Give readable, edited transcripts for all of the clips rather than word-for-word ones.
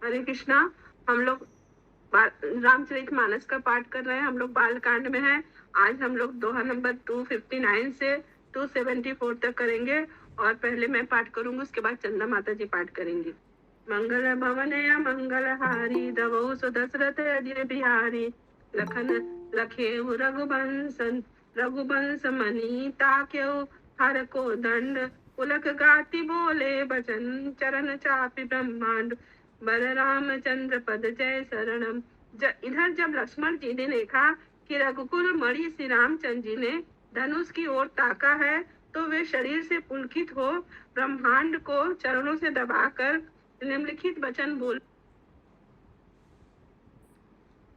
हरे कृष्णा। हम लोग रामचरितमानस का पाठ कर रहे हैं। हम लोग बालकांड में हैं। आज हम लोग दोहा नंबर 259 से 274 तक करेंगे। और पहले मैं पाठ करूंगी, उसके बाद चंदा माता जी पाठ करेंगी। मंगल भवन या मंगल हारी, दवौ सुदशरथ अजिर बिहारी। लखन लखे रघुवंश मनी, ताक्यो हर को दंड। पुलक गाति बोले बचन, चरण चापि ब्रह्मांड। बलरामचंद्र पद जय शरणम। इधर जब लक्ष्मण जी ने देखा कि रघुकुल मणि श्री रामचंद्र जी ने धनुष की ओर ताका है, तो वे शरीर से पुलकित हो ब्रह्मांड को चरणों से दबाकर निम्नलिखित वचन बोल।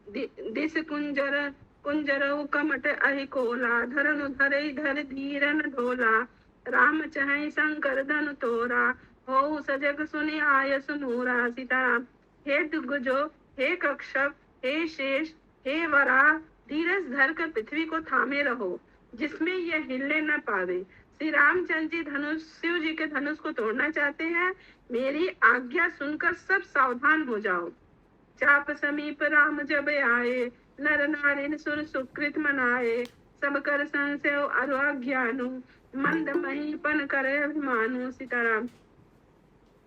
दिस कुंजर कमट अहि कोला, धरनु धरे धर धीरन ढोला। राम चाहे शंकर धनु तोरा, हो सजग सुनि आयस मोरा। सीताराम। हे दिग्गजो, हे कक्षप, हे शेष, हे वरा, धीरज धर कर पृथ्वी को थामे रहो, जिसमें यह हिलने न पावे। श्री रामचंद्र जी शिव जी के धनुष को तोड़ना चाहते हैं। मेरी आज्ञा सुनकर सब सावधान हो जाओ। चाप समीप राम जब आए, नर नारी सुर सुकृत मनाए। सब कर संशय अज्ञानु, मंद महीपन करे अभिमानु। सीताराम।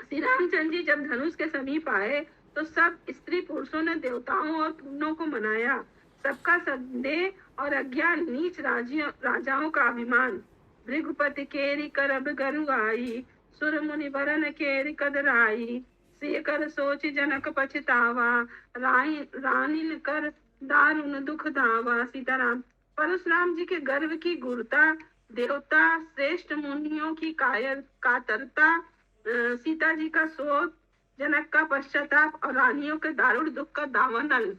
श्री रामचंद्र जी जब धनुष के समीप आए तो सब स्त्री पुरुषों ने देवताओं और पूर्णों को मनाया। सबका संदेह और अज्ञान, नीच राजाओं का अभिमान। भृगुपति केरी करब गरु आई, सुर मुनि वरन केरी कदराई। से कर सोच जनक पछतावा, रानिन कर दारुण दुख दावा। सीताराम। परशुराम जी के गर्व की गुरुता, देवता श्रेष्ठ मुनियों की कातरता, सीता जी का शोक, जनक का पश्चाताप और रानियों के दारुण दुख का दावनल।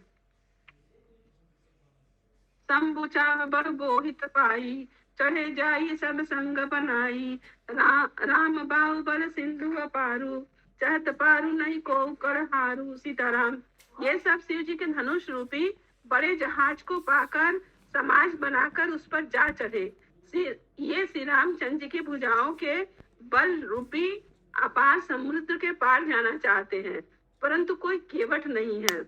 शंभुचा बड़ बोहित पाई, चढ़े जाई सब संग बनाई। राम बाहु बल सिंधु अपारू, चहत पारू नहीं को कर हारू। सीताराम। ये सब शिव जी के धनुष रूपी बड़े जहाज को पाकर समाज बनाकर उस पर जा चढ़े। ये श्री रामचंद्र जी की भुजाओं के बल रूपी अपार समुद्र के पार जाना चाहते हैं, परंतु कोई केवट नहीं है।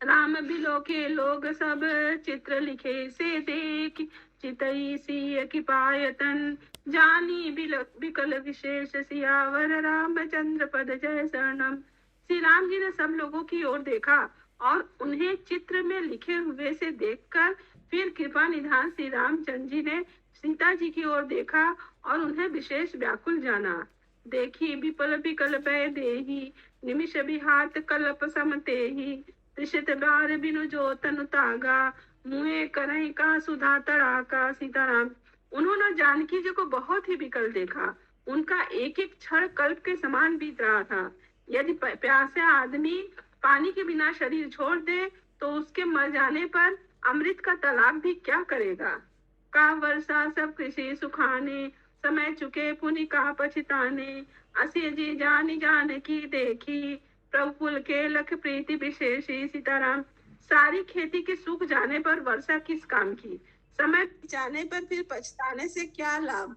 राम बिलो के लोग सब चित्र लिखे, से देख चितई सिय की पायतन। जानी बिकल विशेष सियावर, रामचंद्र पद जय शरणम। श्री राम जी ने सब लोगों की ओर देखा और उन्हें चित्र में लिखे हुए से देखकर फिर कृपा निधान श्री रामचंद्र जी ने सीता जी की ओर देखा और उन्हें विशेष व्याकुल जाना। देखी विपल बिकल भय देही, निमिष विहात कल्प समतेही। त्रिषित बार बिनु जो तनु तागा, मुए करई का सुधा तड़ाका। सीताराम। उन्होंने जानकी जी को बहुत ही विकल देखा। उनका एक एक क्षण कल्प के समान बीत रहा था। यदि प्यासा आदमी पानी के बिना शरीर छोड़ दे तो उसके मर जाने पर अमृत का तालाब भी क्या करेगा। का वर्षा सब कृषि सुखाने, समय चुके पुनि का पछताने। असी जी जान की देखी, प्रभु पुल के लख प्रीति विशेषी। सीताराम। सारी खेती के सूख जाने पर वर्षा किस काम की, समय जाने पर फिर पछताने से क्या लाभ।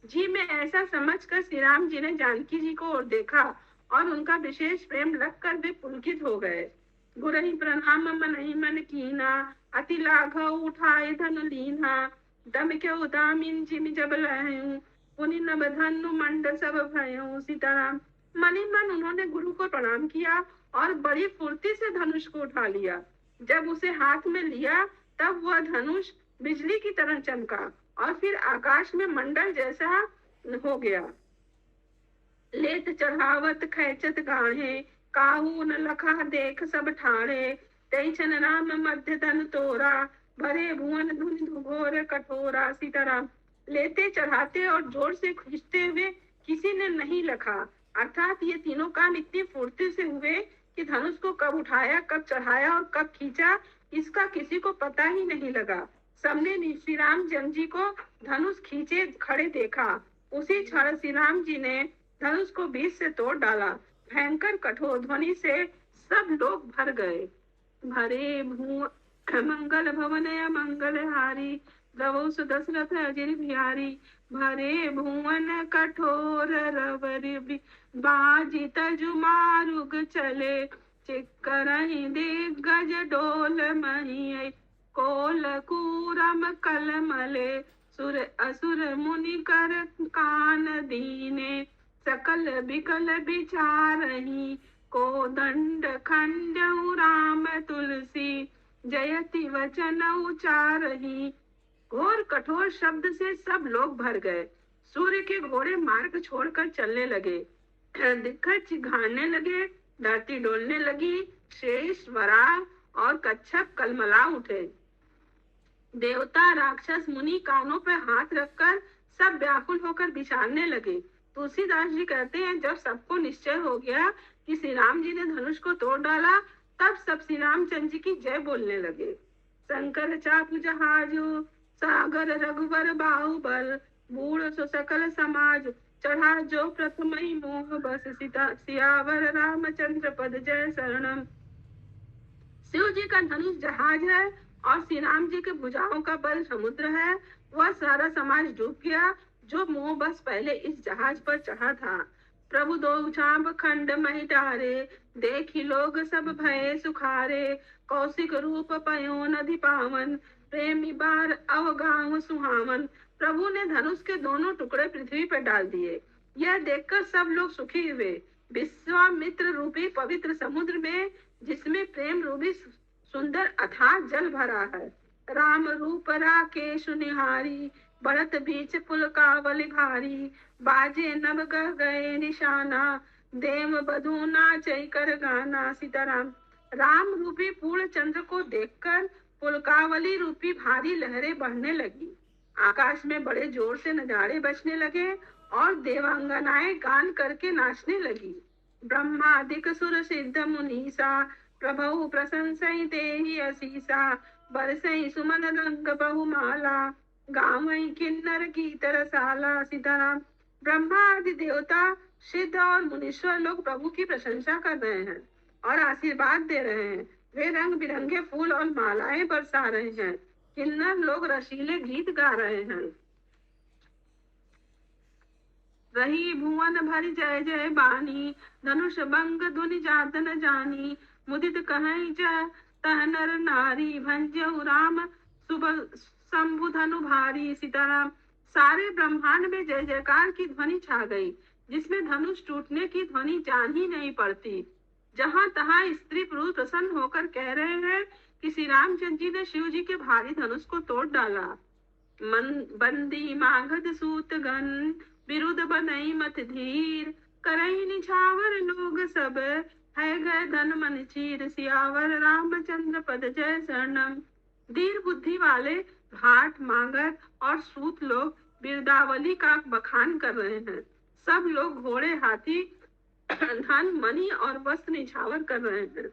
जी में ऐसा समझकर श्री राम जी ने जानकी जी को और देखा और उनका विशेष प्रेम लगकर वे पुलकित हो गए। गुरहि प्रणाम मनहि मन कीना, अति लाघव उठाए धनु लीना। दम के उदामिन जिमि जब लहूं, पुनि नभ धनु मंड सब भयऊं। सीताराम। मनि मन उन्होंने गुरु को प्रणाम किया और बड़ी फुर्ती से धनुष को उठा लिया। जब उसे हाथ में लिया तब वह धनुष बिजली की तरह चमका और फिर आकाश में मंडल जैसा हो गया। लेत चढ़ावत खैचत गाढ़े, काहू न लखा देख सब ठाणे। तैछन राम मध्य तन तोरा, भरे भुवन धुनि घोर कठोरा। सीताराम। लेते चढ़ाते और जोर से खींचते हुए किसी ने नहीं लखा, अर्थात ये तीनों काम इतनी फुर्ती से हुए कि धनुष को कब उठाया, कब चढ़ाया और कब खींचा, इसका किसी को पता ही नहीं लगा। सबने श्री रामचंद्र जी को धनुष खींचे खड़े देखा। उसी क्षण श्री राम जी ने धनुष को बीच से तोड़ डाला। भयंकर कठोर ध्वनि से सब लोग भर गए। भरे मंगल भवन मंगल हारी, दवौ सुदशरथ अजिर बिहारी। भरे भुवन कठोर रवरि बाजी तजु मारुग चले चिक्करहि दिग्गज डोल मही कोल कूरम कलमले सुर असुर मुनि कर कान दीने सकल बिकल बिचारही को दंड खंड राम तुलसी जयति वचन उचारही। घोर कठोर शब्द से सब लोग भर गए। सूर्य के घोड़े मार्ग छोड़कर चलने लगे, दिक्कत चिघाड़ने लगे, धरती डोलने लगी, शेष वराह और कच्छप कलमला उठे। देवता राक्षस मुनि कानों पर हाथ रखकर सब व्याकुल होकर विचारने लगे। तुलसीदास जी कहते हैं, जब सबको निश्चय हो गया कि श्री राम जी ने धनुष को तोड़ डाला, तब सब श्री रामचंद्र जी की जय बोलने लगे। शंकर चापु जहाजो सागर रघुवर बाहुबल बूढ़ सो सकल समाज चढ़ा जो प्रथम ही मोह बस सीता सियावर रामचंद्र पद जय शरणम। शिव जी का धनुष जहाज है और श्री राम जी के भुजाओं का बल समुद्र है। वह सारा समाज डूब गया जो मोह बस पहले इस जहाज पर चढ़ा था। प्रभु दो चांब खंड मही डारे देखी लोग सब भय सुखारे कौशिक रूप पयो नदी पावन प्रेमी बार अवगांव सुहावन। प्रभु ने धनुष के दोनों टुकड़े पृथ्वी पर डाल दिए। यह देखकर सब लोग सुखी हुए। विश्वामित्र रूपी पवित्र समुद्र में जिसमें प्रेम रूपी सुंदर अथाह जल भरा है, राम रूप राकेश निहारी बढ़त बीच पुल कावल भारी बाजे नभ गए निशाना देव बधू नाचै कर गाना। सीताराम। राम रूपी पूर्ण चंद्र को देखकर पुलकावली रूपी भारी लहरें बढ़ने लगी, आकाश में बड़े जोर से नजारे बजने लगे और देवांगनाएं गान करके नाचने लगी। ब्रह्मादिक सुर सिद्ध मुनीसा प्रभु प्रशंसई तेहि असीसा बरसई सुमन रंग बहुमाला गावई किन्नर गीत रसाला। सीताराम। ब्रह्मा आदि देवता सिद्ध और मुनीश्वर लोग प्रभु की प्रशंसा कर रहे हैं और आशीर्वाद दे रहे हैं। वे रंग बिरंगे फूल और मालाएं बरसा रहे हैं। किन्नर लोग रसीले गीत गा रहे हैं। रही भुवन भरी जय जय बानी धनुष भंग धुनि जात न जानी मुदित कहई जय तह नर नारी भंजऊ राम सुबह शंभु धनु भारी। सीताराम। सारे ब्रह्मांड में जय जयकार की ध्वनि छा गई, जिसमें धनुष टूटने की ध्वनि जान ही नहीं पड़ती। जहां तहां स्त्री पुरुष प्रसन्न होकर कह रहे हैं कि श्री रामचंद्र जी ने शिव जी के भारी धनुष को तोड़ डाला। बंदी मागध सूत गण विरुद्ध बनई मत धीर करई निछावर लोग सब है गए धन मन चीर। सियावर रामचंद्र पद जय शरणम। धीर बुद्धि वाले भाट मागध और सूत लोग बिरदावली का बखान कर रहे हैं। सब लोग घोड़े हाथी धन मणि और वस्त्र निछावर कर रहे हैं।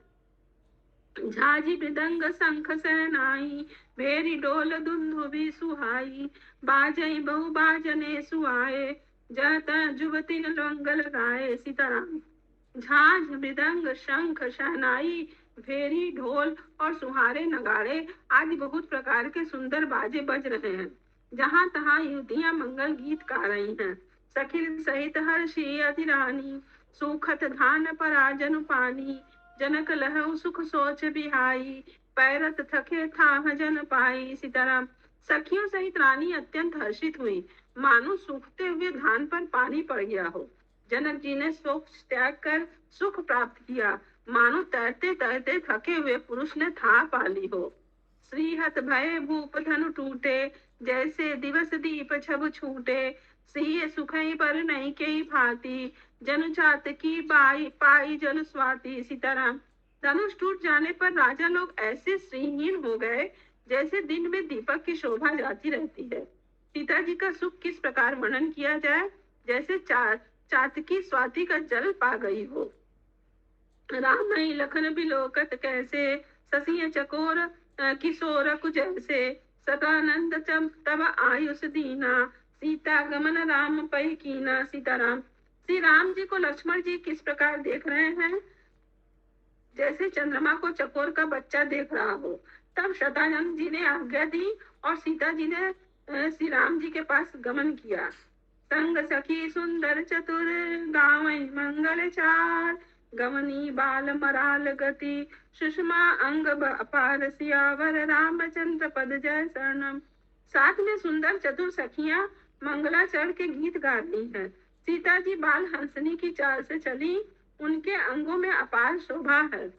झाजी मृदंग शंख सहनाई भेरी डोल दुंदुभि सुहाई बाजई बहु बाजने सुआए जत जुवती लंगल गाए। सीताराम। झांझ मृदंग शंख शहनाई भेरी ढोल और सुहारे नगाड़े आदि बहुत प्रकार के सुंदर बाजे बज रहे हैं। जहां तहां युवतियां मंगल गीत गा रही हैं। सखिल सहित हर्षी अधिरानी सुखत धान पराजन पानी जनक लहु सुख सोच बिहाई पैरत थके था जन पाई। सीताराम। सखियों सहित रानी अत्यंत हर्षित हुई, मानो सूखते हुए धान पर पानी पड़ गया हो। जनक जी ने शोक त्याग कर सुख प्राप्त किया, मानो तैरते तैरते थके हुए पुरुष ने था पाली हो। श्रीहत भय भूप धनु टूटे जैसे दिवस दीप छब छूटे सिय सुखई पर नहीं के भांति जन चात की बाई पाई जन स्वाति। सीताराम। धनुष टूट जाने पर राजा लोग ऐसे श्रीहीन हो गए जैसे दिन में दीपक की शोभा जाती रहती है। सीता जी का सुख किस प्रकार वर्णन किया जाए, जैसे चातकी स्वाति का जल पा गई हो। राम नहीं लखन बिलोकत कैसे ससिय चकोर किशोर कुजैसे सदानंद तब आयुष दीना सीता गमन राम पै कीना। सीताराम। श्री राम जी को लक्ष्मण जी किस प्रकार देख रहे हैं, जैसे चंद्रमा को चकोर का बच्चा देख रहा हो। तब शतानंद जी ने आज्ञा दी और सीता जी ने श्री राम जी के पास गमन किया। संग सखी सुंदर चतुर गावई मंगल चार, गवनी बाल मराल गति सुषमा अंग अपार सियावर रामचंद्र पद जय शरणम। साथ में सुंदर चतुर सखियां मंगलाचरण के गीत गा रही हैं। सीता जी बाल हंसनी की चाल से चली, उनके अंगों में अपार शोभा है।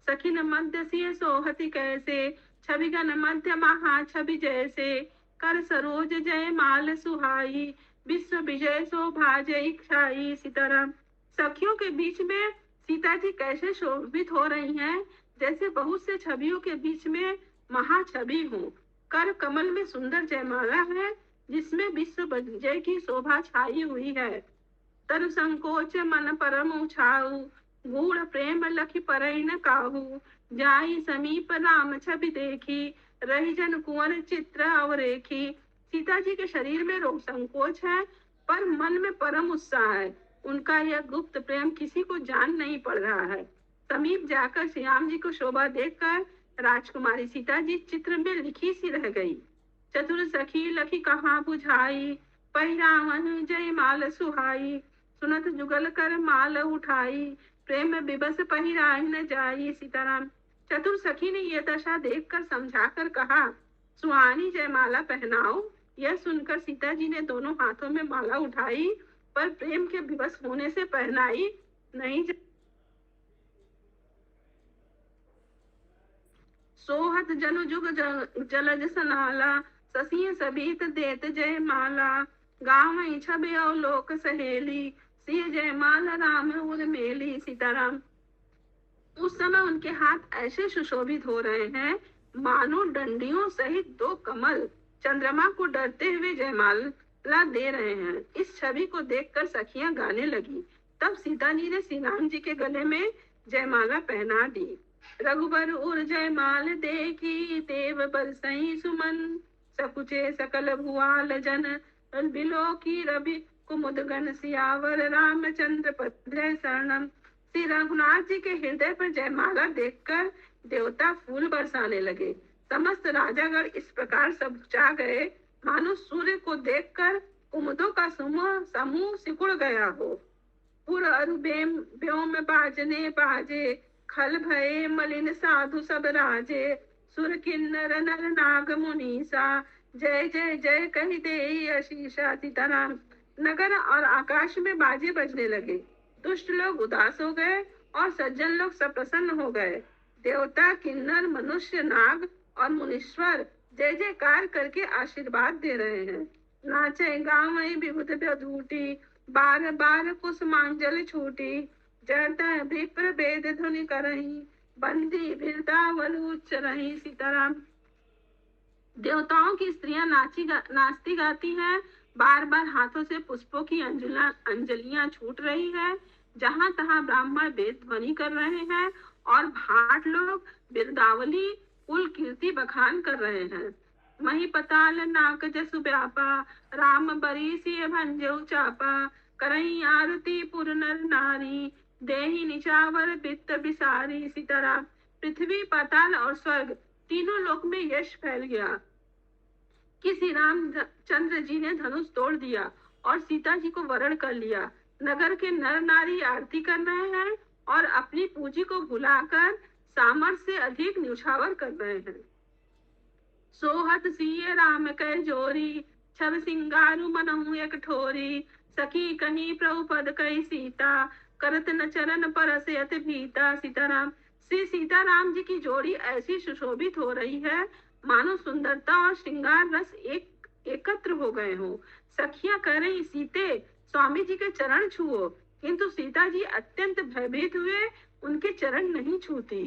सखिन मध्य सिय सोहति कैसे, छवि गन मध्य महा छवि जैसे, कर सरोज जय माल सुहाई, विश्व विजय शोभा जय इच्छाई। सीताराम। सखियों के बीच में सीता जी कैसे शोभित हो रही हैं, जैसे बहुत से छवियों के बीच में महाछवि हो। कर कमल में सुंदर जयमाला है, जिसमें विश्व विजय की शोभा छाई हुई है। तरु संकोच मन परम उछाऊ, गूढ़ प्रेम लखी परई न काहू, जाई समीप राम छवि देखी, रही जन कुंवर चित्र अवरेखी। सीता जी के शरीर में रोग संकोच है, पर मन में परम उत्साह है। उनका यह गुप्त प्रेम किसी को जान नहीं पड़ रहा है। समीप जाकर श्री राम जी को शोभा देखकर राजकुमारी सीता जी चित्र में लिखी सी रह गई। चतुर सखी लखी कहाँ बुझाई, पहिरावन जय माल सुहाई, सुनत जुगल कर माल उठाई, प्रेम विबस पहिराई न जाई। सीताराम। चतुर सखी ने यह दशा देखकर समझाकर कहा, सुहानी जयमाला पहनाओ। यह सुनकर सीता जी ने दोनों हाथों में माला उठाई, पर प्रेम के विवश होने से पहनाई नहीं। सोहत जनु जुग जलज सनाला, ससिय सबीत देत जय माला, गाँव छबे लोक सहेली, सिय जय माला राम उर्मेली। सीताराम। उस समय उनके हाथ ऐसे सुशोभित हो रहे हैं, मानो डंडियों सहित दो कमल चंद्रमा को डरते हुए जयमाला दे रहे हैं। इस छवि को देखकर सखियां गाने लगी। तब सीता जी ने श्री राम जी के गले में जयमाला पहना दी। रघुबर उर जयमाल देखी, देव बरसई सुमन, सकुचे सकल भुआल जन, बिलो की रवि कुमुद गण, सियावर रामचंद्र पद जय शरणम। श्री रघुनाथ जी के हृदय पर जयमाला देखकर देवता फूल बरसाने लगे। समस्त राजागण इस प्रकार सब चा गए, मानो सूर्य को देखकर कुमुदों का समूह सिकुड़ गया हो। पुर अरु व्योम बाजने बाजे, खल भये मलिन साधु सब राजे, सुर किन्नर नर नाग मुनीसा, जय जय जय कहि देई आशीषा। सीताराम। नगर और आकाश में बाजे बजने लगे। दुष्ट लोग उदास हो गए और सज्जन लोग सब प्रसन्न हो गए। देवता, किन्नर, मनुष्य, नाग और मुनीश्वर जय जयकार करके आशीर्वाद दे रहे हैं। नाचे गाँव विभुत व्यधूटी, बार बार कुसुमांजलि छूटी, जयता विप्र वेद ध्वनि करही, बंदी बिरदावल उच्च रही। सीताराम। देवताओं की स्त्रियां नाचती गाती हैं, बार बार हाथों से पुष्पों की अंजलियां छूट रही है। जहां तहां ब्राह्मण वेद ध्वनि कर रहे हैं और भाट लोग बिरदावली कुल कीर्ति बखान कर रहे हैं। मही पताल नाक जसु व्यापा, राम बरी सिय भंजऊ चापा, करई आरती पुर नर नारी, देहि निचावर वित्त बिसारी। सीताराम। पृथ्वी, पाताल और स्वर्ग तीनों लोक में यश फैल गया कि श्री रामचंद्र जी ने धनुष तोड़ दिया और सीता जी को वरण कर लिया। नगर के नर नारी आरती कर रहे हैं और अपनी पूंजी को भुलाकर सामर्थ्य से अधिक न्यौछावर कर रहे हैं। सोहत सिय राम कै जोरी, छब सिंगारु मनहु एक ठोरी, सखी कहीं प्रभु पद कई सीता, करत न चरण परसयत भीता। सीताराम। श्री सीताराम जी की जोड़ी ऐसी सुशोभित हो रही है, मानो सुंदरता और श्रृंगार रस एकत्र हो गए हो। सखियां कह रही, सीते स्वामी जी के चरण छुओ, किंतु सीता जी अत्यंत भयभीत हुए उनके चरण नहीं छूती।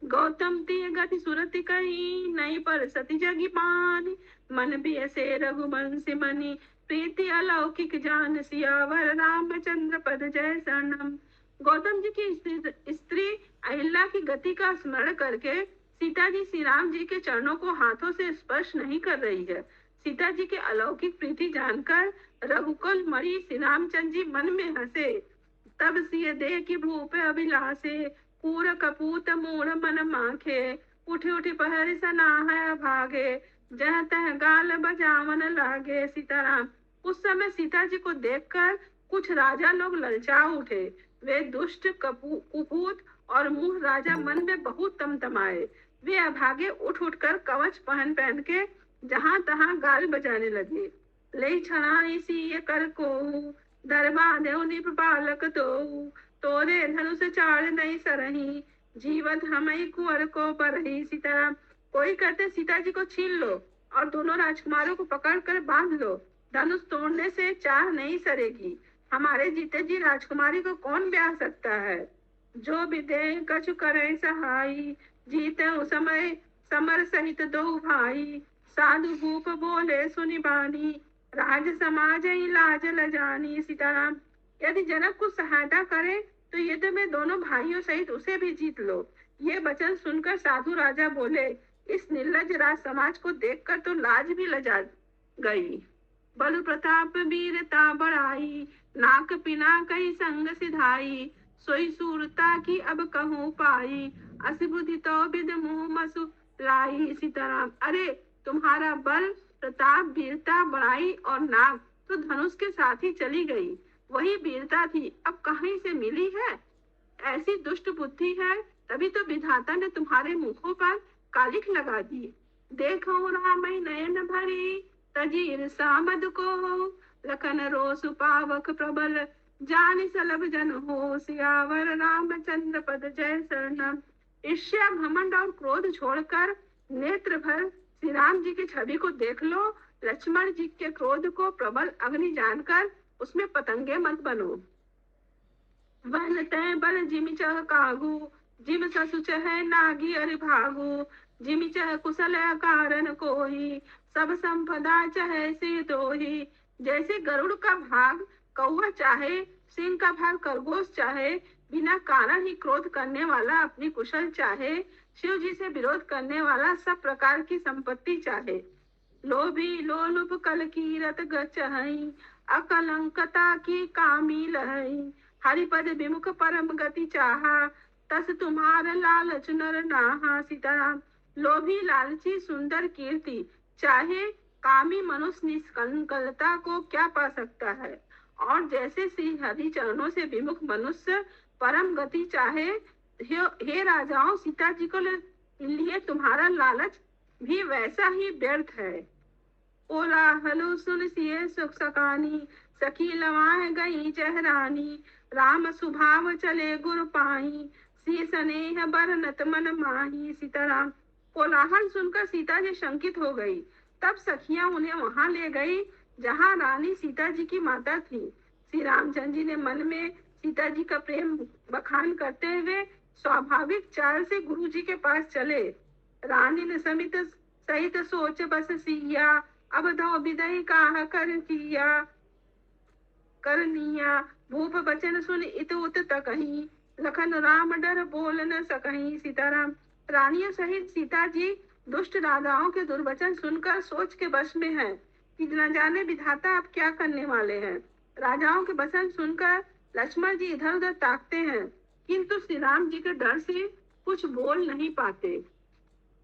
गौतम तिय गति सुरति कही, नहीं पर सती जगी पानी, मन भी ऐसे रघुवंशी मनी, प्रीति अलौकिक जान, सियावर रामचंद्र पद जय शरणम। गौतम जी की स्त्री अहिल्या की गति का स्मरण करके सीता जी श्री राम जी के चरणों को हाथों से स्पर्श नहीं कर रही है। सीता जी के अलौकिक प्रीति जानकर रघुकुल मणि श्री रामचंद्र जी मन में हंसे। तब सिय देह की भूप अभिलाषे, पूर कपूत मूढ़ मन माखे, उठी उठी पहर सना है भागे, जह तह गाल बजावन लागे। सीताराम। उस समय सीता जी को देखकर कुछ राजा लोग ललचा उठे। वे दुष्ट कुपूत और मूढ़ राजा मन में बहुत तमतमाए। वे अभागे उठ उठकर कवच पहन पहन के जहां तहां गाल बजाने लगे। ले छड़ाई सी कर को दरबा देव निप बालक तोरे धनुष चाड़ नहीं सरही जीवत हमई कुंवर को बरही। सीताराम। कोई कहते सीता जी को छीन लो और दोनों राजकुमारों को पकड़ कर बांध लो। धनुष तोड़ने से चाह नहीं सरेगी। हमारे जीते जी राजकुमारी को कौन ब्याह सकता है। जो विदे कछु करे सहाई जीते उस समय समर सहित दो भाई। साधु भूप बोले सुनि बानी राज समाज ही लाज लजानी। सीताराम। यदि जनक को सहायता करे तो युद्ध में दोनों भाइयों सहित उसे भी जीत लो। ये वचन सुनकर साधु राजा बोले, इस निर्लज राज समाज को देखकर तो लाज भी लजा गई। बल प्रताप वीरता बढ़ाई नाक पिना कई संग सिधाई। सोई सूरता की अब कहूँ पाई अस बुद्धि तो विद मुँह मसु लाई। सीताराम। अरे तुम्हारा बल प्रताप वीरता बड़ाई और नाक तो धनुष के साथ ही चली गई। वही वीरता थी अब कहीं से मिली है। ऐसी दुष्ट बुद्धि है तभी तो विधाता ने तुम्हारे मुखों पर कालिख लगा दी। देखो राम नयन भरी तजीर सामद को लखन रोष पावक प्रबल जानि सलभ जन हो सियावर रामचंद्र पद जय शरणम। ईर्ष्या घमंड और क्रोध छोड़कर नेत्र भर श्री राम जी की छवि को देख लो। लक्ष्मण जी के क्रोध को प्रबल अग्नि जानकर उसमें पतंगे मत बनो। वन तय बल जिमि चह कागू जिम ससु चह नागी अरि भागू। जिमि चह कुशल कारण कोही सब संपदा चह से दोही। जैसे गरुड़ का भाग कौवा चाहे सिंह का भाग खरगोश चाहे बिना कारण ही क्रोध करने वाला अपनी कुशल चाहे शिव जी से विरोध करने वाला सब प्रकार की संपत्ति चाहे। लोभी लोलुप कल कीरत गचहई अकलंकता की कामी लहई। हरिपद विमुख परम गति चाहा तस तुम्हार लालच नर नाहा। सीताराम। लोभी लालची सुंदर कीर्ति चाहे कामी मनुष्य निष्कलंकता को क्या पा सकता है। और जैसे श्री हरि चरणों से विमुख मनुष्य परम गति चाहे हे राजाओं सीता जी को लिए तुम्हारा लालच भी वैसा ही व्यर्थ है। ओला हलो सुन सिए सुख सकानी सखी लवाए गई चहरानी। राम सुभाव चले गुरु पाई सी स्नेह बरनत मन माही। सीताराम। कोलाहल सुनकर सीता जी शंकित हो गई। तब सखियां उन्हें वहां ले गई जहां रानी सीता जी की माता थी। श्री रामचंद्र जी ने मन में सीता जी का प्रेम बखान करते हुए स्वाभाविक चाल से गुरु जी के पास चले। रानी ने समित सहित सोच बस सिया अब धो विदई काह कर किया करनिया। भूप बचन सुन इत उत तकही लखन राम डर बोल न सकही। सीताराम। रानियों सहित सीता जी दुष्ट राजाओं के दुर्वचन सुनकर सोच के वश में है कि न जाने विधाता अब क्या करने वाले हैं। राजाओं के वचन सुनकर लक्ष्मण जी इधर उधर ताकते हैं किंतु श्री राम जी के डर से कुछ बोल नहीं पाते।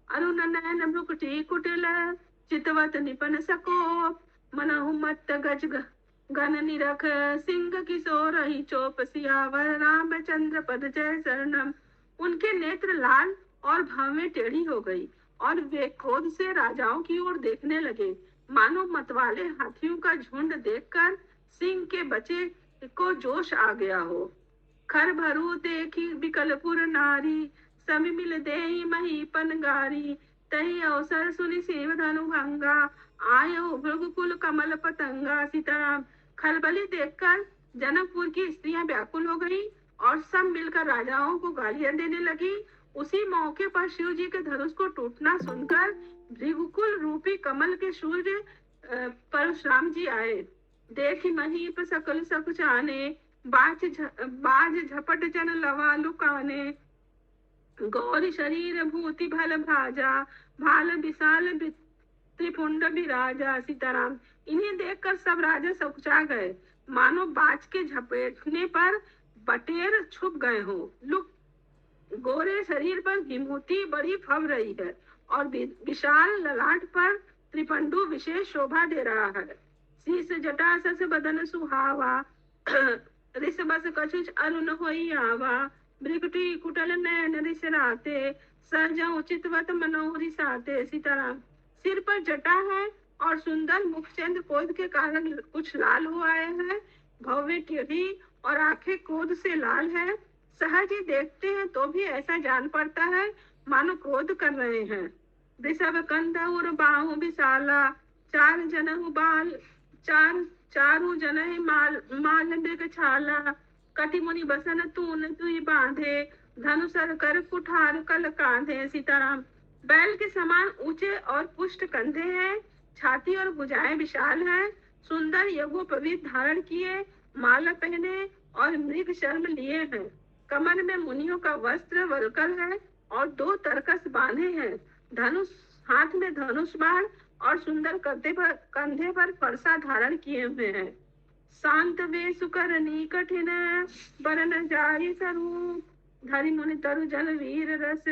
अरुण नयन भ्रुकुटी कुटिल चितवत निपन सकोप मनहु मत्त गज गन निरख सिंह किशोर ही चोप सियावर रामचंद्र पद जय शरणम। उनके नेत्र लाल और भाव में टेढ़ी हो गई और वे क्रोध से राजाओं की ओर देखने लगे मानो मतवाले हाथियों का झुंड देखकर सिंह के बच्चे को जोश आ गया हो। खर भरू देखी बिकलपुर नारी समी मिल देई महीपन गारी। तही अवसर सुनि शिव धनु भंगा आयो भृगुकुल कमल पतंगा। सीताराम। खलबली देखकर जनकपुर की स्त्रियां व्याकुल हो गई और सब मिलकर राजाओं को गालियां देने लगी। उसी मौके पर शिव जी के धनुष को टूटना सुनकर भृगुकुल रूपी कमल के सूर्य परशुराम जी आए। देखी महीप सकल सकुचाने बाज झपट जन लवा लुकाने। गौरी शरीर भूति भल भाजा भाल विशाल त्रिपुंड विराजा। सीताराम। इन्हें देखकर सब राजा सकुचा गए मानो बाज के झपेटने पर बटेर छुप गए हो। लुक गोरे शरीर पर विभूति बड़ी फब रही है और विशाल ललाट पर त्रिपंडु विशेष शोभा दे रहा है। शीस जटा सस बदन सुहावा ऋषबस कछुच अरुण होई आवा भृगुटी कुटल नयन रिसराते सहजऊ चितवत मनोहरी साते। सीताराम। सिर पर जटा है और सुंदर मुखचंद्र क्रोध के कारण कुछ लाल हो आए हैं। भव्य टेढ़ी और आंखें क्रोध से लाल है। सहज ही देखते हैं तो भी ऐसा जान पड़ता है मानो क्रोध कर रहे हैं। वृषभ कंध और बाहु विशाला चार जनहु बाल चारू जनहि माल मृग छाला कटि मुनि बसन तून तुई बांधे धनुषर कर कुठार कल कांधे। सीताराम। बैल के समान ऊंचे और पुष्ट कंधे हैं, छाती और भुजाएं विशाल हैं, सुंदर यज्ञोपवीत धारण किए, माला पहने और मृग शर्म लिए हैं। कमर में मुनियों का वस्त्र वल्कल है और 2 तरकस बांधे हैं। धनुष हाथ में धनुष बाण और सुंदर कंधे पर फरसा धारण किए हुए हैं। शांत वे सुकरनी कठिन बरन जाई स्वरूप धरि मुनि तरु जल वीर रस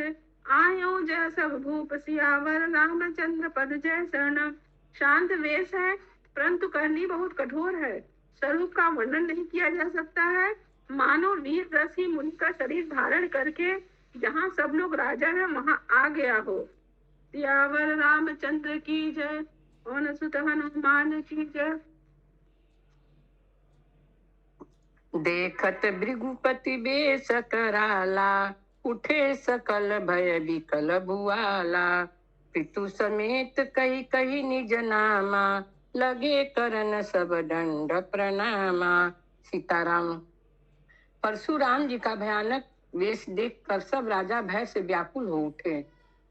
आयो जय सब भूप सियावर रामचंद्र पद जय शरण। शांत वेश है परंतु करनी बहुत कठोर है। स्वरूप का वर्णन नहीं किया जा सकता है। मानो वीर रस ही मुनि का शरीर धारण करके जहाँ सब लोग राजा है वहां आ गया हो। सियावर रामचंद्र की जय। पवन सुत हनुमान की जय। देखत भृगुपति बेश कराला उठे सकल भय विकल भुआला पितु समेत कही कही निज नामा लगे करन सब दंड प्रणामा। सीताराम। परशुराम जी का भयानक वेश देखकर सब राजा भय से व्याकुल हो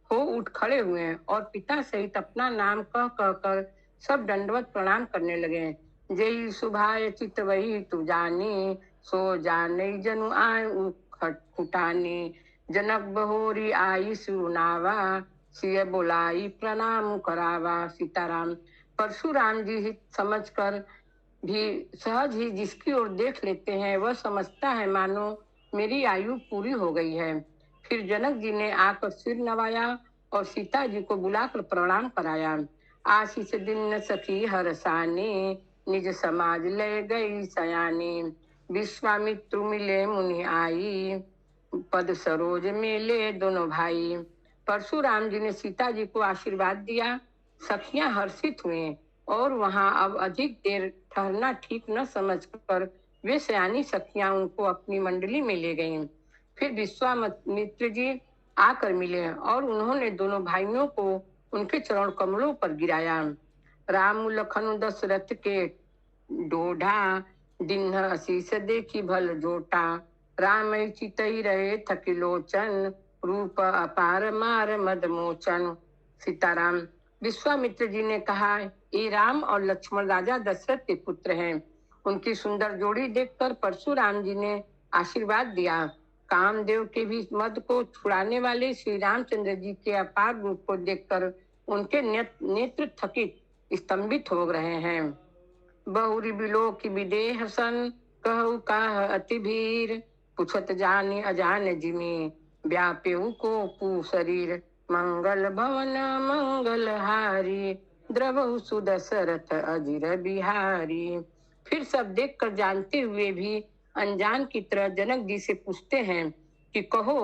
उठ खड़े हुए और पिता सहित अपना नाम कह कर सब दंडवत प्रणाम करने लगे। जय सुभाय चित वही तू जानी सो जाने जनु आय उठानी जनक बहोरी आई सुनावा सिय बोलाई प्रणाम करावा। सीताराम। परशुराम जी हित समझकर भी सहज ही जिसकी ओर देख लेते हैं वह समझता है मानो मेरी आयु पूरी हो गई है। फिर जनक जी ने आकर सिर नवाया और सीता जी को बुलाकर प्रणाम कराया। आशीष दिन सखी हरसानी निज समाज ले गई सयानी विश्वामित्र मिले मुनि आई पद सरोज मिले दोनों भाई। परशुराम जी ने सीता जी को आशीर्वाद दिया। सखियां हर्षित हुए और वहां अब अधिक देर ठहरना ठीक न समझकर वे सयानी सखियां उनको अपनी मंडली में ले गईं। फिर विश्वामित्र जी आकर मिले और उन्होंने दोनों भाइयों को उनके चरण कमलों पर गिराया। राम लखन दशरथ के डोढ़ा दिन आशीष देखी भल जोटा राम चितई रहे थकिलोचन रूप अपार मार मद मोचन। सीताराम। विश्वामित्र जी ने कहा ये राम और लक्ष्मण राजा दशरथ के पुत्र हैं। उनकी सुंदर जोड़ी देखकर परशुराम जी ने आशीर्वाद दिया। कामदेव के भी मद को छुड़ाने वाले श्री रामचंद्र जी के अपार रूप को देखकर उनके नेत्र थकित स्तंभित हो रहे हैं। बहुरी बिलो की विदेह सन कहु काह अति भीर पुछत जानी अजान जिमी व्यापेहु को पू शरीर मंगल भवन मंगल हारी द्रवहु सुदशरथ अजिर बिहारी। फिर सब देखकर जानते हुए भी अनजान की तरह जनक जी से पूछते हैं कि कहो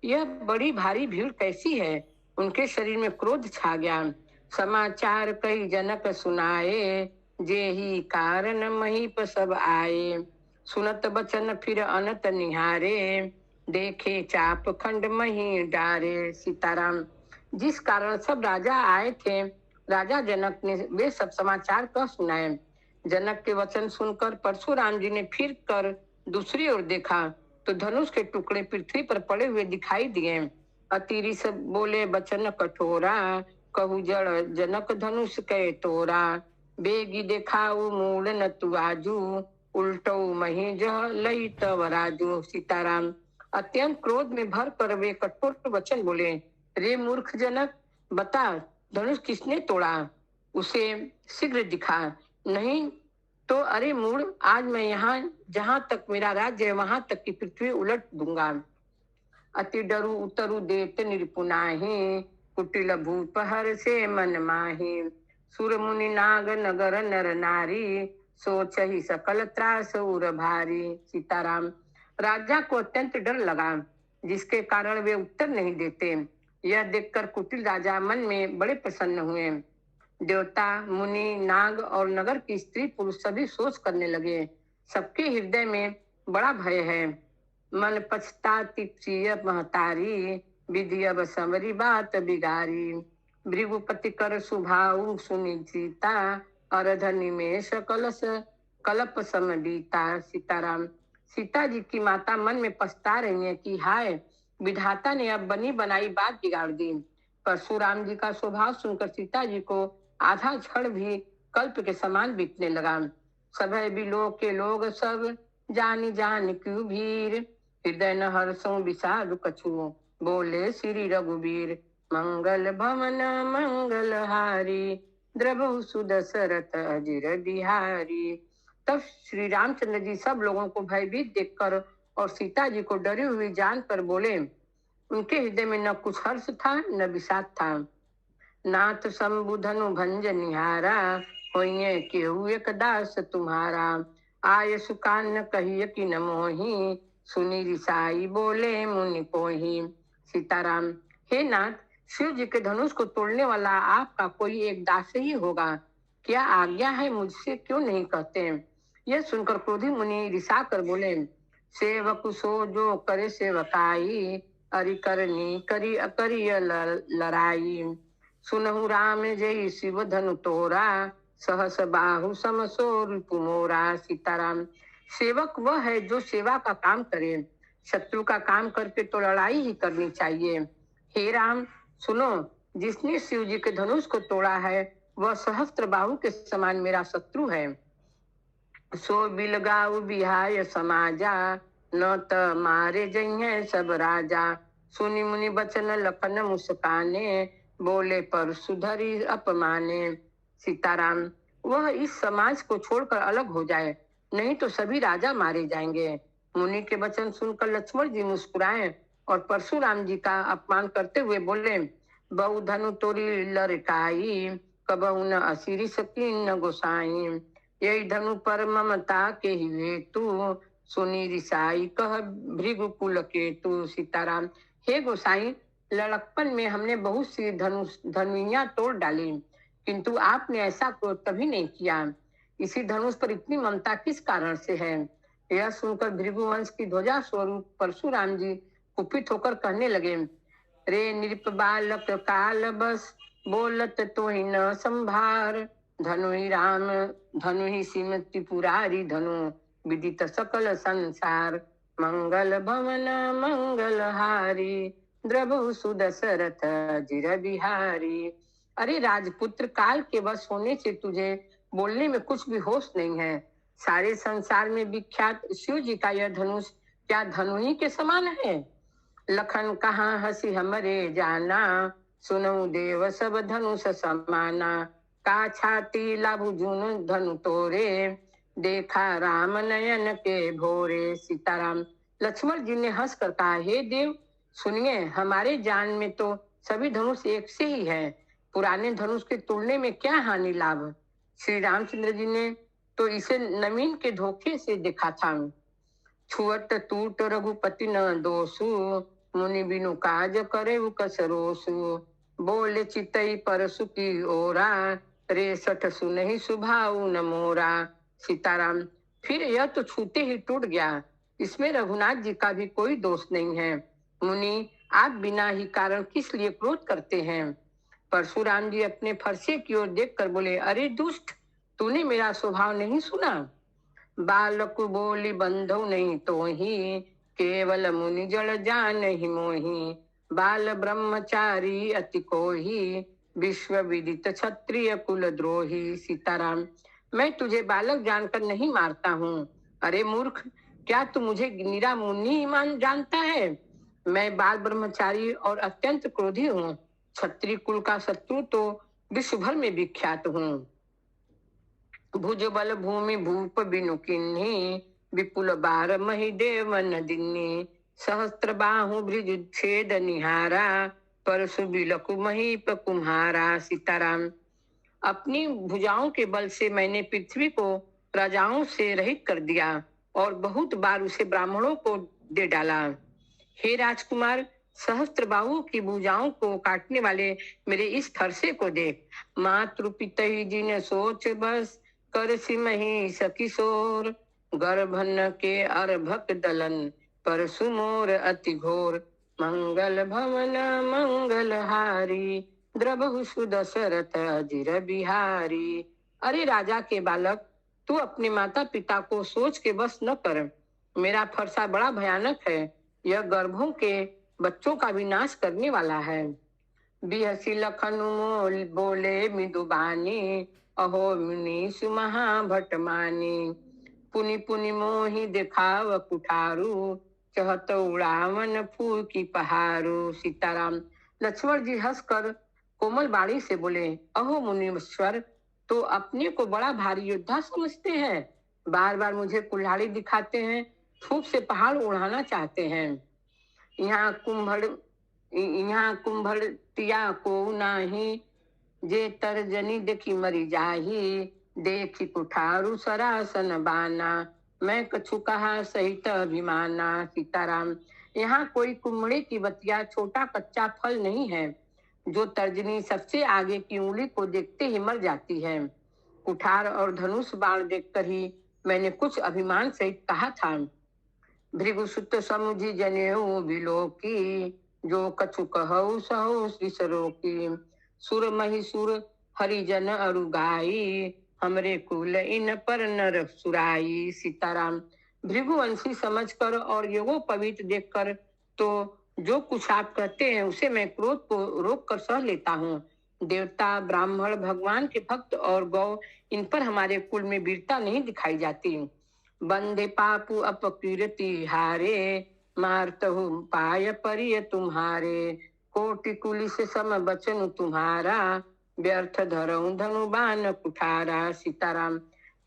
यह बड़ी भारी भीड़ कैसी है। उनके शरीर में क्रोध छा गया। समाचार कई जनक सुनाए जे ही कारण महीप सब आए सुनत बचन फिर अनत निहारे देखे चाप खंड मही डारे। सीताराम। जिस कारण सब राजा आए थे राजा जनक ने वे सब समाचार कह सुनाए। जनक के वचन सुनकर परशुराम जी ने फिर कर दूसरी ओर देखा तो धनुष के टुकड़े पृथ्वी पर पड़े हुए दिखाई दिए। अतिरि सब बोले बचन कठोरा कहु जड़ जनक धनुष के तोरा बेगी देखाऊ मूल न तु आजू उल्टो मही जह लई तव राजू। सीताराम। अत्यंत क्रोध में भर कर वे कठोर वचन बोले रे मूर्ख जनक बता धनुष किसने तोड़ा उसे शीघ्र दिखा नहीं तो अरे मूढ़ आज मैं यहाँ जहाँ तक मेरा राज्य है वहां तक की पृथ्वी उलट दूंगा। अति डरू उतरु देत निरपुनाही कुटिल भूप हर से मन माही सुर मुनि नाग नगर नर नारी, सोच ही सकल त्रास उर भारी। सीताराम। राजा को अत्यंत डर लगा, जिसके कारण वे उत्तर नहीं देते। यह देखकर कुटिल राजा मन में बड़े प्रसन्न हुए। देवता, मुनि, नाग और नगर की स्त्री पुरुष सभी सोच करने लगे, सबके हृदय में बड़ा भय है। मन पछताती प्रिय महतारी, विधि अब संवरी बात बिगारी। भृगुपति कर सुभाऊ सुनि सीता, अरध निमेष कलश कलप सम बीता। सीताराम। सीता जी की माता मन में पछता रही है कि हाय, विधाता ने अब बनी बनाई बात बिगाड़ दी। परशुराम जी का स्वभाव सुनकर सीता जी को आधा क्षण भी कल्प के समान बीतने लगा। सभय बिलो के लोग सब, जानी जान क्यों भीर। हृदय न हर्षों विषाद कछु, बोले श्री रघुबीर। मंगल भवन मंगल हारी, द्रभु सुदशरथ अजिर बिहारी। तब श्री रामचंद्र जी सब लोगों को भयभीत देखकर और सीता जी को डरी हुई जानकर बोले। उनके हृदय में न कुछ हर्ष था न विषाद था। नाथ संबुधनु भंज निहारा, होइए केहू एक दास तुम्हारा। आय सुकान कहिए कि न मोही, सुनी रिसाई बोले मुनि कोही। सीताराम। हे नाथ, शिव जी के धनुष को तोड़ने वाला आपका कोई एक दास ही होगा, क्या आज्ञा है, मुझसे क्यों नहीं कहते। यह सुनकर क्रोधी मुनि रिसा कर बोले। सेवक सो जो करे सेवकाई, अरि करनी करी अकरिय लड़ाई। सुनहु राम जय शिव धनु तोरा, सहस बाहु समसो रिपु मोरा। सीताराम। सेवक वह है जो सेवा का काम करे, शत्रु का काम करके तो लड़ाई ही करनी चाहिए। हे राम, सुनो, जिसने शिव जी के धनुष को तोड़ा है वह सहस्त्र बाहु के समान मेरा शत्रु है। सो बिलगाऊ बिहाय समाजा, न त मारे जइहे सब राजा। सुनि मुनि बचन लखन मुस्काने, बोले पर सुधरी अपमाने। सीताराम। वह इस समाज को छोड़कर अलग हो जाए, नहीं तो सभी राजा मारे जाएंगे। मुनि के वचन सुनकर लक्ष्मण जी मुस्कुराए और परशुराम जी का अपमान करते हुए बोले। बहु धनु तोरी लड़काई, कबहु न असिरी सकी न गोसाई। यही धनु पर ममता के ही हेतु, सुनी रिसाई कह भृगुकुल केतु। सीताराम। हे गोसाई, लड़कपन में हमने बहुत सी धनुइयां तोड़ डाली, किंतु आपने ऐसा क्रोध कभी नहीं किया। इसी धनुष पर इतनी ममता किस कारण से है। यह सुनकर भृगुवंश की ध्वजा स्वरूप परशुराम जी कुपित होकर कहने लगे। रे नृप बालक काल बस, बोलत तो ही न संभार। धनु ही राम धनु ही सिम त्रिपुरारी धनु, विदित सकल संसार। मंगल भवन मंगल हारी, द्रभु सुदशरथ जिर बिहारी। अरे राजपुत्र, काल के वश होने से तुझे बोलने में कुछ भी होश नहीं है। सारे संसार में विख्यात शिव जी का यह धनुष क्या धनुही के समान है। लखन कहाँ हंसी हमरे जाना, सुनऊ देव सब धनुष समाना। का छाती लाभु जुन धनु तोरे, देखा राम नयन के भोरे। सीताराम। लक्ष्मण जी ने हंस कर कहा, हे देव सुनिए, हमारे जान में तो सभी धनुष एक से ही है, पुराने धनुष के तोड़ने में क्या हानि लाभ। श्री रामचंद्र जी ने तो इसे नवीन के धोखे से देखा था। छुअट टूट रघुपति न दोषु, मुनि बिनु काज करे कसरोसु। बोले चितई परसु की ओरा, रे सठ सुनहि सुभाऊ न मोरा। सीताराम। फिर यह तो छूते ही टूट गया, इसमें रघुनाथ जी का भी कोई दोष नहीं है। मुनि, आप बिना ही कारण किस लिए क्रोध करते हैं। परशुराम जी अपने फरसे की ओर देखकर बोले, अरे दुष्ट, तूने मेरा स्वभाव नहीं सुना। बालक बोली बंधु नहीं तो ही, केवल मुनि जड़ जान ही मोही। बाल ब्रह्मचारी अति कोही, विश्व विदित क्षत्रिय कुल द्रोही। सीताराम। मैं तुझे बालक जानकर नहीं मारता हूँ। अरे मूर्ख, क्या तू मुझे निरा मुनि ही मान जानता है। मैं बाल ब्रह्मचारी और अत्यंत क्रोधी हूँ। क्षत्रिय कुल का शत्रु तो विश्व भर में विख्यात हूँ। भुज बल भूमि भूप बिनु किन्ही, विपुल बार मही देवन दिन्नी। सहस्त्र बाहु ब्रिज छेद निहारा, परशु बिलकु महीप कुम्हारा। सीताराम। अपनी भुजाओं के बल से मैंने पृथ्वी को राजाओं से रहित कर दिया और बहुत बार उसे ब्राह्मणों को दे डाला। हे राजकुमार, सहस्त्रबाहु की भुजाओं को काटने वाले मेरे इस फरसे को देख। मातृ पितहि जिन सोच बस, कर सिमहि सकिशोर, गर्भन के अर्भक दलन, पर सुमोर अति घोर, मंगल भवन मंगलहारी, द्रबहु सुदशरथ अजिर बिहारी। अरे राजा के बालक, तू अपने माता पिता को सोच के बस न कर। मेरा फरसा बड़ा भयानक है, यह गर्भों के बच्चों का विनाश करने वाला है। बिहसी लखनु मोल बोले मृदुबानी, अहो मुनीष महाभटमानी, पुनि पुनि मोहि दिखाव कुठारू, चहत उड़ावन फूल की पहारू। सीताराम। लक्ष्मण जी हंसकर कोमल बाणी से बोले, अहो मुनीश्वर, तो अपने को बड़ा भारी योद्धा समझते हैं, बार बार मुझे कुल्हाड़ी दिखाते हैं, धूप से पहाड़ उड़ाना चाहते हैं। यहाँ कुंभड़तिया को नाही, जे तर्जनी देखी मरी जाही, देखी कुठारू सरासन बाना, मैं कछु कहा सहित अभिमाना। सीताराम। यहाँ कोई कुम्हड़े की बतिया छोटा कच्चा फल नहीं है, जो तर्जनी सबसे आगे की उंगली को देखते ही मर जाती है। कुठार और धनुष बाण देखकर ही मैंने कुछ अभिमान सहित कहा था। भृगुसुत समुझी जनेऊ बिलोकी, जो कछु कहऊ सहु विसरो की, सुर महिसुर हरिजन अरुगाई, हमरे कुल इन पर नर सुराई। सीताराम। भृगुवंशी समझकर और योगोपवीत देखकर तो जो कुछ आप कहते हैं उसे मैं क्रोध को रोक कर सह लेता हूँ। देवता, ब्राह्मण, भगवान के भक्त और गौ, इन पर हमारे कुल में वीरता नहीं दिखाई जाती। बंदे पापु अपकीर्ति हारे, मारतहु पाय परिय तुम्हारे, कोटि कुलिस सम बचन तुम्हारा, व्यर्थ धरऊं धनु बाण कुठारा। सीताराम।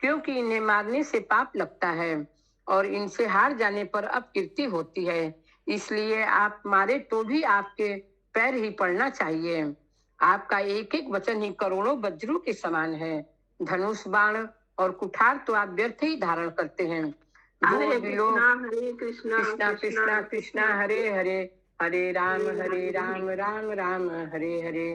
क्योंकि इन्हें मारने से पाप लगता है और इनसे हार जाने पर अपकीर्ति होती है, इसलिए आप मारे तो भी आपके पैर ही पड़ना चाहिए। आपका एक एक वचन ही करोड़ों वज्रों के समान है। धनुष बाण और कुठार तो आप व्यर्थ ही धारण करते हैं। हरे कृष्णा कृष्णा कृष्णा कृष्णा हरे हरे, हरे राम राम राम हरे हरे।